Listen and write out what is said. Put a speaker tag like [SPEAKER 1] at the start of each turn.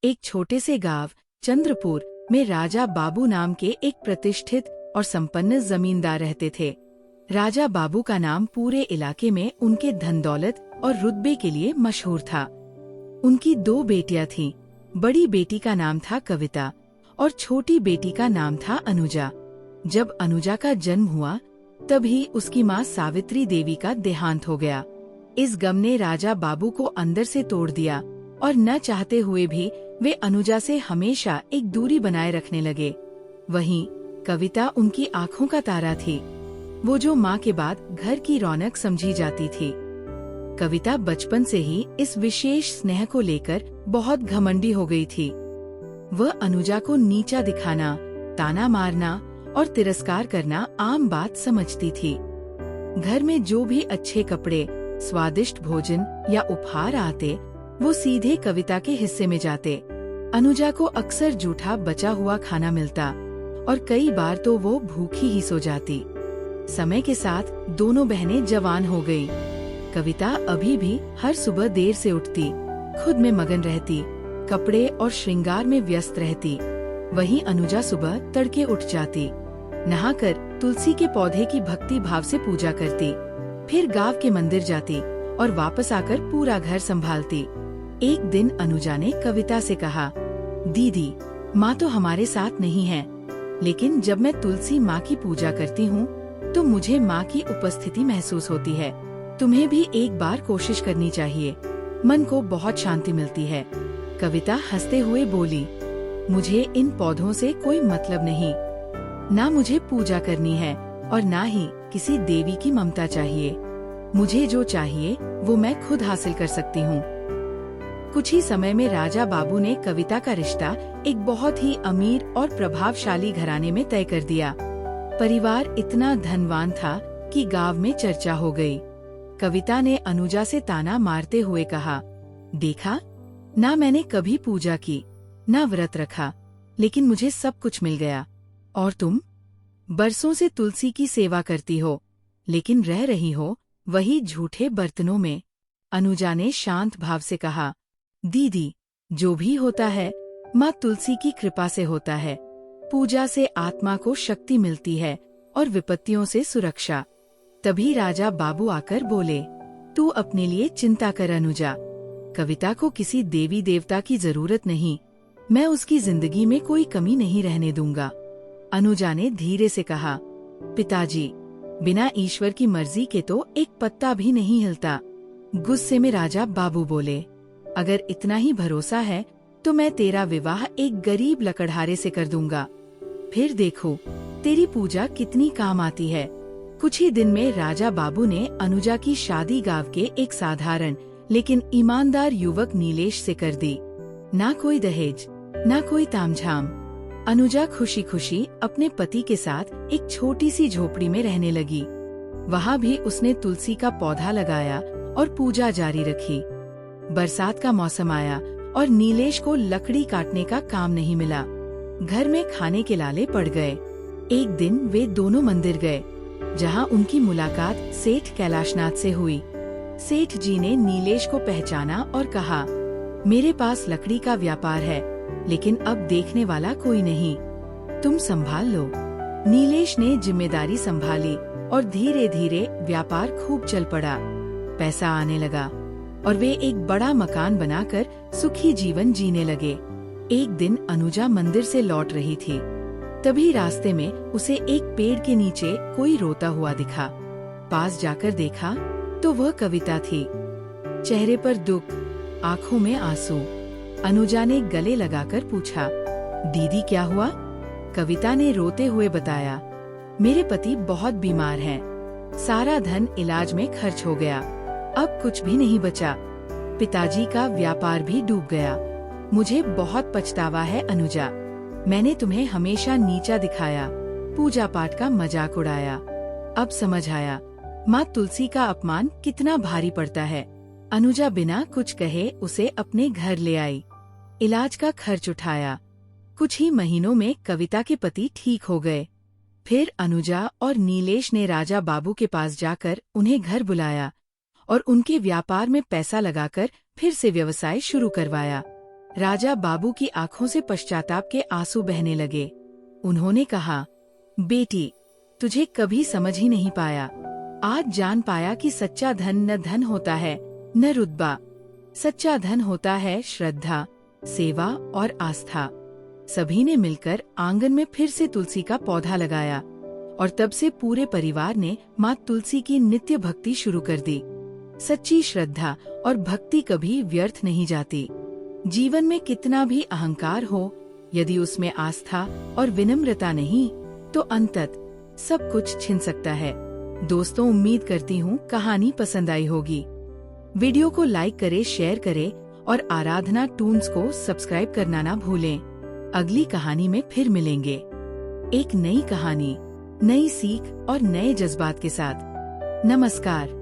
[SPEAKER 1] एक छोटे से गांव चंद्रपुर में राजा बाबू नाम के एक प्रतिष्ठित और संपन्न जमींदार रहते थे। राजा बाबू का नाम पूरे इलाके में उनके धन दौलत और रुतबे के लिए मशहूर था। उनकी 2 बेटियां थीं। बड़ी बेटी का नाम था कविता और छोटी बेटी का नाम था अनुजा। जब अनुजा का जन्म हुआ तभी उसकी माँ सावित्री देवी का देहांत हो गया। इस गम ने राजा बाबू को अंदर से तोड़ दिया और न चाहते हुए भी वे अनुजा से हमेशा एक दूरी बनाए रखने लगे। वहीं कविता उनकी आंखों का तारा थी, वो जो माँ के बाद घर की रौनक समझी जाती थी। कविता बचपन से ही इस विशेष स्नेह को लेकर बहुत घमंडी हो गई थी। वह अनुजा को नीचा दिखाना, ताना मारना और तिरस्कार करना आम बात समझती थी। घर में जो भी अच्छे कपड़े, स्वादिष्ट भोजन या उपहार आते, वो सीधे कविता के हिस्से में जाते। अनुजा को अक्सर जूठा बचा हुआ खाना मिलता और कई बार तो वो भूखी ही सो जाती। समय के साथ दोनों बहनें जवान हो गई। कविता अभी भी हर सुबह देर से उठती, खुद में मगन रहती, कपड़े और श्रृंगार में व्यस्त रहती। वहीं अनुजा सुबह तड़के उठ जाती, नहाकर तुलसी के पौधे की भक्ति भाव से पूजा करती, फिर गांव के मंदिर जाती और वापस आकर पूरा घर संभालती। एक दिन अनुजा ने कविता से कहा, दीदी, माँ तो हमारे साथ नहीं है, लेकिन जब मैं तुलसी माँ की पूजा करती हूँ तो मुझे माँ की उपस्थिति महसूस होती है। तुम्हें भी एक बार कोशिश करनी चाहिए, मन को बहुत शांति मिलती है। कविता हंसते हुए बोली, मुझे इन पौधों से कोई मतलब नहीं, ना मुझे पूजा करनी है और ना ही किसी देवी की ममता चाहिए। मुझे जो चाहिए वो मैं खुद हासिल कर सकती हूँ। कुछ ही समय में राजा बाबू ने कविता का रिश्ता एक बहुत ही अमीर और प्रभावशाली घराने में तय कर दिया। परिवार इतना धनवान था कि गांव में चर्चा हो गई। कविता ने अनुजा से ताना मारते हुए कहा, देखा, ना मैंने कभी पूजा की, ना व्रत रखा, लेकिन मुझे सब कुछ मिल गया। और तुम बरसों से तुलसी की सेवा करती हो, लेकिन रह रही हो वही झूठे बर्तनों में। अनुजा ने शांत भाव से कहा, दीदी, जो भी होता है माँ तुलसी की कृपा से होता है। पूजा से आत्मा को शक्ति मिलती है और विपत्तियों से सुरक्षा। तभी राजा बाबू आकर बोले, तू अपने लिए चिंता कर अनुजा, कविता को किसी देवी देवता की जरूरत नहीं, मैं उसकी जिंदगी में कोई कमी नहीं रहने दूंगा। अनुजा ने धीरे से कहा, पिताजी, बिना ईश्वर की मर्जी के तो एक पत्ता भी नहीं हिलता। गुस्से में राजा बाबू बोले, अगर इतना ही भरोसा है तो मैं तेरा विवाह एक गरीब लकड़हारे से कर दूंगा, फिर देखो तेरी पूजा कितनी काम आती है। कुछ ही दिन में राजा बाबू ने अनुजा की शादी गांव के एक साधारण लेकिन ईमानदार युवक नीलेश से कर दी। ना कोई दहेज, ना कोई तामझाम। अनुजा खुशी खुशी अपने पति के साथ एक छोटी सी झोपड़ी में रहने लगी। वहाँ भी उसने तुलसी का पौधा लगाया और पूजा जारी रखी। बरसात का मौसम आया और नीलेश को लकड़ी काटने का काम नहीं मिला। घर में खाने के लाले पड़ गए। एक दिन वे दोनों मंदिर गए, जहाँ उनकी मुलाकात सेठ कैलाशनाथ से हुई। सेठ जी ने नीलेश को पहचाना और कहा, मेरे पास लकड़ी का व्यापार है, लेकिन अब देखने वाला कोई नहीं, तुम संभाल लो। नीलेश ने जिम्मेदारी संभाली और धीरे धीरे व्यापार खूब चल पड़ा। पैसा आने लगा और वे एक बड़ा मकान बनाकर सुखी जीवन जीने लगे। एक दिन अनुजा मंदिर से लौट रही थी, तभी रास्ते में उसे एक पेड़ के नीचे कोई रोता हुआ दिखा। पास जाकर देखा तो वह कविता थी, चेहरे पर दुख, आँखों में आंसू। अनुजा ने गले लगाकर पूछा, दीदी क्या हुआ? कविता ने रोते हुए बताया, मेरे पति बहुत बीमार हैं, सारा धन इलाज में खर्च हो गया, अब कुछ भी नहीं बचा। पिताजी का व्यापार भी डूब गया। मुझे बहुत पछतावा है अनुजा, मैंने तुम्हें हमेशा नीचा दिखाया, पूजा पाठ का मजाक उड़ाया। अब समझ आया माँ तुलसी का अपमान कितना भारी पड़ता है। अनुजा बिना कुछ कहे उसे अपने घर ले आई, इलाज का खर्च उठाया। कुछ ही महीनों में कविता के पति ठीक हो गए। फिर अनुजा और नीलेश ने राजा बाबू के पास जाकर उन्हें घर बुलाया और उनके व्यापार में पैसा लगाकर फिर से व्यवसाय शुरू करवाया। राजा बाबू की आंखों से पश्चाताप के आंसू बहने लगे। उन्होंने कहा, बेटी, तुझे कभी समझ ही नहीं पाया। आज जान पाया कि सच्चा धन न धन होता है न रुतबा। सच्चा धन होता है श्रद्धा, सेवा और आस्था। सभी ने मिलकर आंगन में फिर से तुलसी का पौधा लगाया और तब से पूरे परिवार ने माँ तुलसी की नित्य भक्ति शुरू कर दी। सच्ची श्रद्धा और भक्ति कभी व्यर्थ नहीं जाती। जीवन में कितना भी अहंकार हो, यदि उसमें आस्था और विनम्रता नहीं, तो अंतत सब कुछ छिन सकता है। दोस्तों, उम्मीद करती हूँ कहानी पसंद आई होगी। वीडियो को लाइक करें, शेयर करें और आराधना टून्स को सब्सक्राइब करना ना भूलें। अगली कहानी में फिर मिलेंगे, एक नई कहानी, नई सीख और नए जज्बात के साथ। नमस्कार।